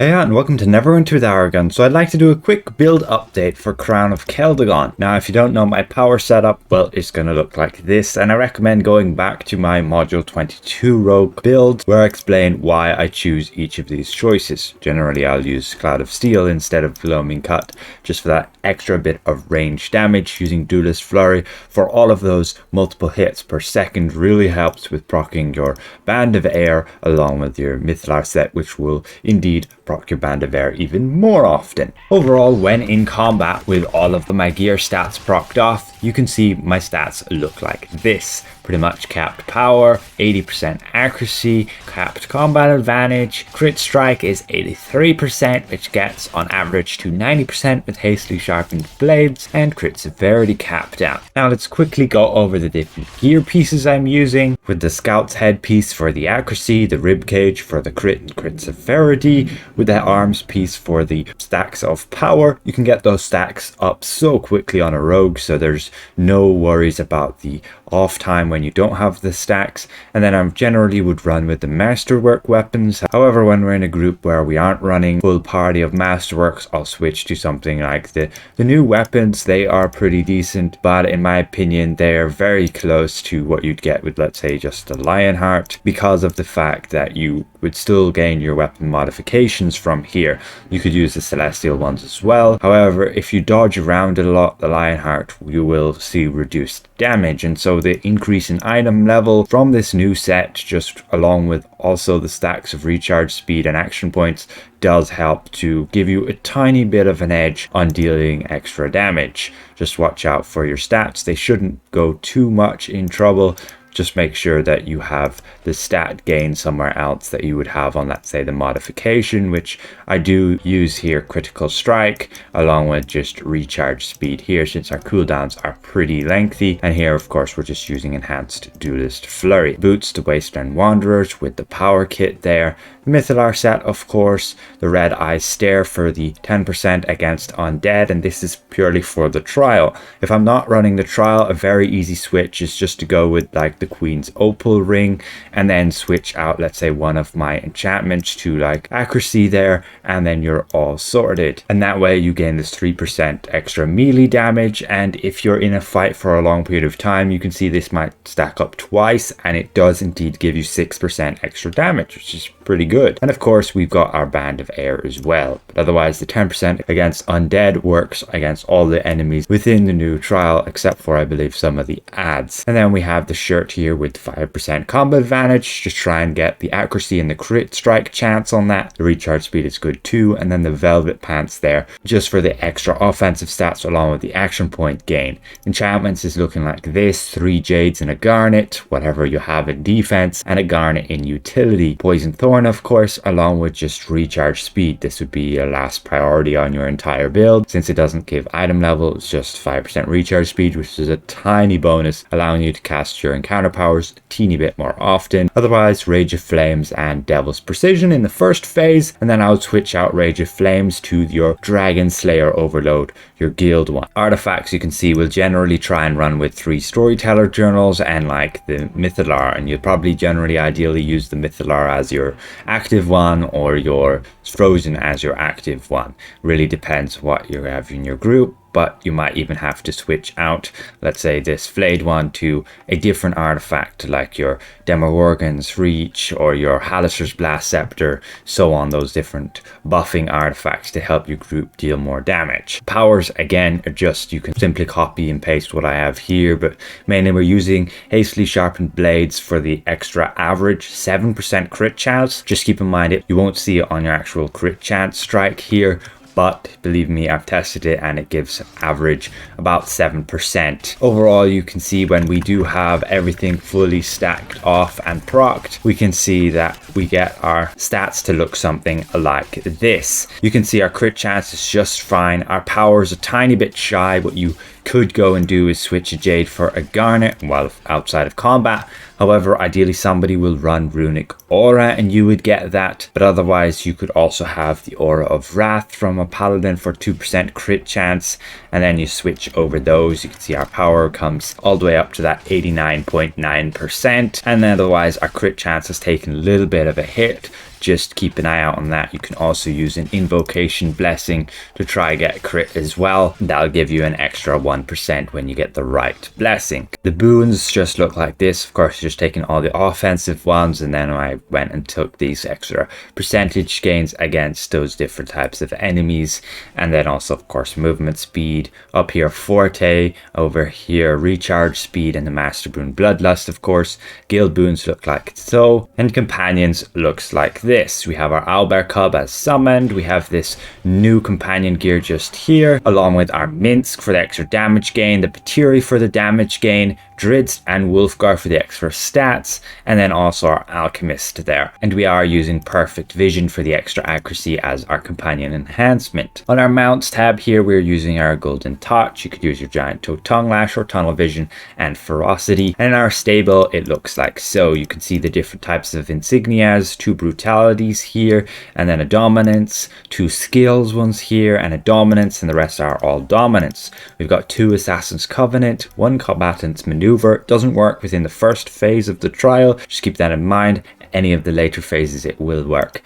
Hey and welcome to Neverwinter with Aragon. So I'd like to do a quick build update for Crown of Keldagon. Now if you don't know my power setup, well it's going to look like this, and I recommend going back to my module 22 rogue build where I explain why I choose each of these choices. Generally I'll use Cloud of Steel instead of Gloaming Cut just for that extra bit of range damage. Using Duelist Flurry for all of those multiple hits per second really helps with proccing your Band of Air along with your Mythalar set, which will indeed proc your Band of Air even more often. Overall, when in combat with all of the Maier stats procced off, you can see my stats look like this. Pretty much capped power, 80% accuracy, capped combat advantage, crit strike is 83%, which gets on average to 90% with hastily sharpened blades, and crit severity capped out. Now let's quickly go over the different gear pieces I'm using, with the scout's headpiece for the accuracy, the rib cage for the crit and crit severity, with the arms piece for the stacks of power. You can get those stacks up so quickly on a rogue, so there's no worries about the off time when you don't have the stacks. And then I generally would run with the masterwork weapons. However, when we're in a group where we aren't running full party of masterworks, I'll switch to something like the new weapons. They are pretty decent, but in my opinion they're very close to what you'd get with, let's say, just a Lionheart, because of the fact that you would still gain your weapon modifications from here. You could use the celestial ones as well. However, if you dodge around a lot, the Lionheart, you will see reduced damage, and so the increase in item level from this new set, just along with also the stacks of recharge speed and action points, does help to give you a tiny bit of an edge on dealing extra damage. Just watch out for your stats. They shouldn't go too much in trouble. Just make sure that you have the stat gain somewhere else that you would have on, let's say, the modification, which I do use here, critical strike, along with just recharge speed here, since our cooldowns are pretty lengthy. And here, of course, we're just using enhanced duelist flurry. Boots to Wasteland Wanderers with the power kit there. The Mythalar set, of course, the red eye stare for the 10% against undead, and this is purely for the trial. If I'm not running the trial, a very easy switch is just to go with like the Queen's Opal ring and then switch out, let's say, one of my enchantments to like accuracy there, and then you're all sorted. And that way you gain this 3% extra melee damage, and if you're in a fight for a long period of time, you can see this might stack up twice, and it does indeed give you 6% extra damage, which is pretty good. And of course we've got our Band of Air as well, but otherwise the 10% against undead works against all the enemies within the new trial, except for I believe some of the adds. And then we have the shirt here with 5% combat advantage, just try and get the accuracy and the crit strike chance on that. The recharge speed is good too, and then the velvet pants there just for the extra offensive stats along with the action point gain. Enchantments is looking like this: 3 jades and a garnet, whatever you have in defense, and a garnet in utility. Poison thorn, of course, along with just recharge speed. This would be a last priority on your entire build, since it doesn't give item level. It's just 5% recharge speed, which is a tiny bonus, allowing you to cast your encounter powers a teeny bit more often. Otherwise, Rage of Flames and Devil's Precision in the first phase, and then I would switch out Rage of Flames to your Dragon Slayer Overload, your guild one. Artifacts, you can see, will generally try and run with 3 Storyteller Journals and like the Mythalar, and you'll probably generally ideally use the Mythalar as your active one or your Frozen as your active one. Really depends what you have in your group, but you might even have to switch out, let's say, this flayed one to a different artifact like your Demogorgon's Reach or your Hallister's Blast Scepter, so on, those different buffing artifacts to help your group deal more damage. Powers, again, are just, you can simply copy and paste what I have here, but mainly we're using hastily sharpened blades for the extra average 7% crit chance. Just keep in mind you won't see it on your actual crit chance strike here, but believe me, I've tested it and it gives average about 7%. Overall, you can see when we do have everything fully stacked off and procced, we can see that we get our stats to look something like this. You can see our crit chance is just fine. Our power is a tiny bit shy. What you could go and do is switch a jade for a garnet while outside of combat. However, ideally somebody will run Runic Aura and you would get that, but otherwise you could also have the Aura of Wrath from a Paladin for 2% crit chance, and then you switch over those. You can see our power comes all the way up to that 89.9%, and then otherwise our crit chance has taken a little bit of a hit just keep an eye out on that. You can also use an Invocation Blessing to try get a crit as well. That'll give you an extra 1% when you get the right blessing. The boons just look like this. Of course, just taking all the offensive ones, and then I went and took these extra percentage gains against those different types of enemies. And then also, of course, movement speed. Up here, Forte. Over here, recharge speed, and the Master Boon Bloodlust, of course. Guild boons look like so. And companions looks like this. We have our Owlbear Cub as summoned. We have this new companion gear just here, along with our Minsk for the extra damage gain, the Patiri for the damage gain, Drizzt and Wolfgar for the extra stats, and then also our Alchemist there. And we are using Perfect Vision for the extra accuracy as our companion enhancement. On our mounts tab here, we're using our Golden Touch. You could use your Giant Toe Tongue Lash or Tunnel Vision and Ferocity. And in our stable, it looks like so. You can see the different types of insignias, 2 brutalities here, and then a dominance, 2 skills ones here, and a dominance, and the rest are all dominance. We've got 2 Assassin's Covenant, 1 Combatant's Maneuver. Doesn't work within the first phase of the trial, just keep that in mind. Any of the later phases it will work.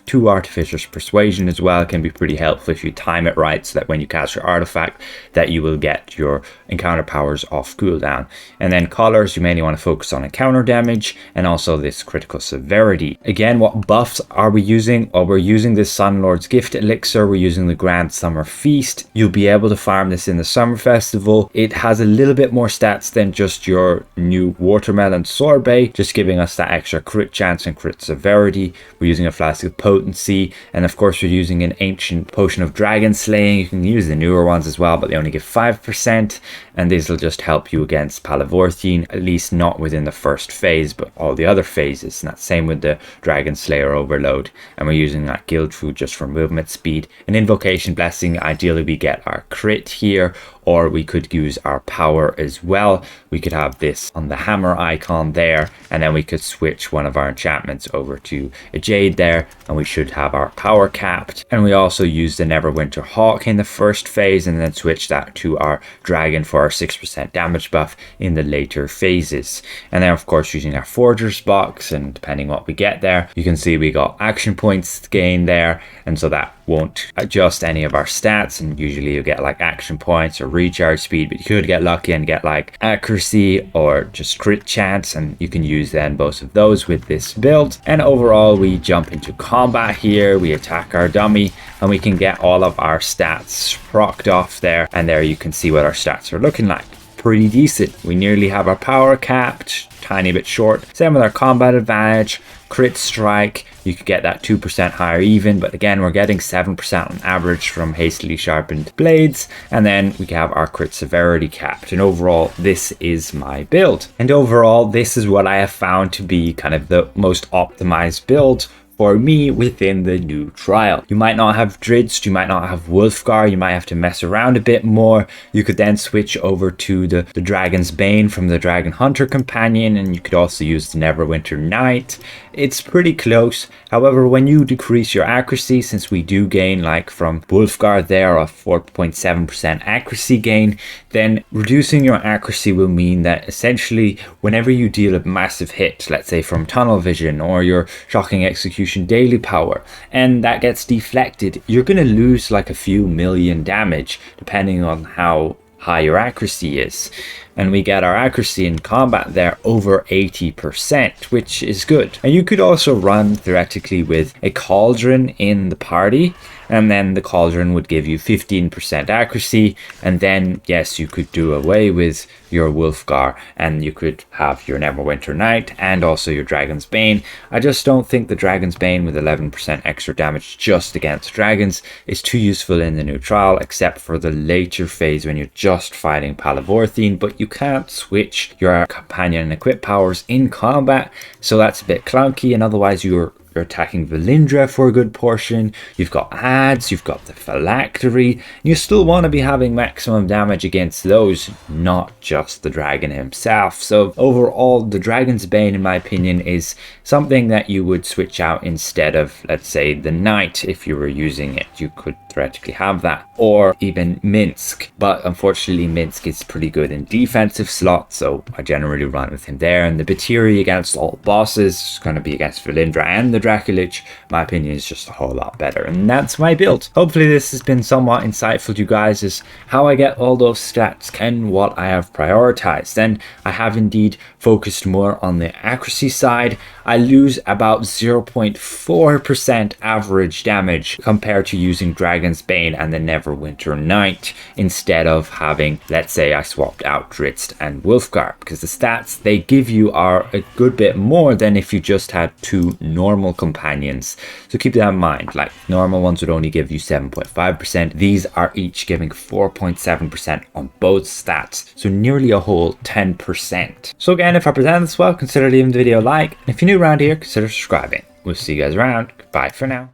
2 Artificer's Persuasion as well can be pretty helpful if you time it right, so that when you cast your artifact that you will get your encounter powers off cooldown. And then colors, you mainly want to focus on encounter damage and also this critical severity. Again, what buffs are we using? Well, we're using this Sun Lord's Gift Elixir, we're using the Grand Summer Feast. You'll be able to farm this in the Summer Festival. It has a little bit more stats than just your new Watermelon Sorbet, just giving us that extra crit chance and crit severity. We're using a Flask of Potency, and of course we're using an Ancient Potion of Dragon Slaying. You can use the newer ones as well, but they only give 5%, and these will just help you against Palavorthine, at least not within the first phase, but all the other phases. And that's same with the Dragon Slayer Overload. And we're using that Guild Food just for movement speed. An Invocation Blessing, ideally we get our crit here, or we could use our power as well. We could have this on the hammer icon there, and then we could switch one of our enchantments over to a Jade there, and we should have our power capped. And we also use the Neverwinter Hawk in the first phase, and then switch that to our dragon for our 6% damage buff in the later phases. And then of course using our Forger's Box, and depending what we get there, you can see we got action points gained there, and so that won't adjust any of our stats, and usually you get like action points or recharge speed, but you could get lucky and get like accuracy or just crit chance, and you can use then both of those with this build. And overall we jump into combat here, we attack our dummy, and we can get all of our stats procced off there, and there you can see what our stats are looking like. Pretty decent. We nearly have our power capped, tiny bit short. Same with our combat advantage, crit strike. You could get that 2% higher even, but again we're getting 7% on average from hastily sharpened blades. And then we have our crit severity capped, and overall this is my build. And overall this is what I have found to be kind of the most optimized build for me within the new trial. You might not have Drizzt, you might not have Wolfgar, you might have to mess around a bit more. You could then switch over to the Dragon's Bane from the Dragon Hunter companion, and you could also use the Neverwinter Knight. It's pretty close. However, when you decrease your accuracy, since we do gain like from Wolfgar there a 4.7% accuracy gain, then reducing your accuracy will mean that essentially whenever you deal a massive hit, let's say from Tunnel Vision or your Shocking Execution daily power, and that gets deflected, you're going to lose like a few million damage depending on how high your accuracy is. And we get our accuracy in combat there over 80%, which is good. And you could also run theoretically with a Cauldron in the party, and then the Cauldron would give you 15% accuracy, and then yes, you could do away with your Wolfgar and you could have your Neverwinter Knight and also your Dragon's Bane. I just don't think the Dragon's Bane with 11% extra damage just against dragons is too useful in the new trial, except for the later phase when you're just fighting Palavorthine, but you can't switch your companion and equip powers in combat, so that's a bit clunky. And otherwise you're attacking Valindra for a good portion, you've got ads, you've got the phylactery, you still want to be having maximum damage against those, not just the dragon himself. So overall, the Dragon's Bane in my opinion is something that you would switch out instead of, let's say, the Knight. If you were using it, you could theoretically have that, or even Minsk, but unfortunately Minsk is pretty good in defensive slots, so I generally run with him there. And the Batiri against all bosses is going to be against Valindra and the Draculich, my opinion is just a whole lot better. And that's my build. Hopefully this has been somewhat insightful to you guys, is how I get all those stats and what I have prioritized. And I have indeed focused more on the accuracy side. I lose about 0.4% average damage compared to using Dragon's Bane and the Neverwinter Knight instead of having, let's say I swapped out Drizzt and Wolfgar, because the stats they give you are a good bit more than if you just had two normal companions. So keep that in mind. Like, normal ones would only give you 7.5%. These are each giving 4.7% on both stats, so nearly a whole 10%. So again, if I present this well, consider leaving the video a like, and if you're new around here, consider subscribing. We'll see you guys around. Goodbye for now.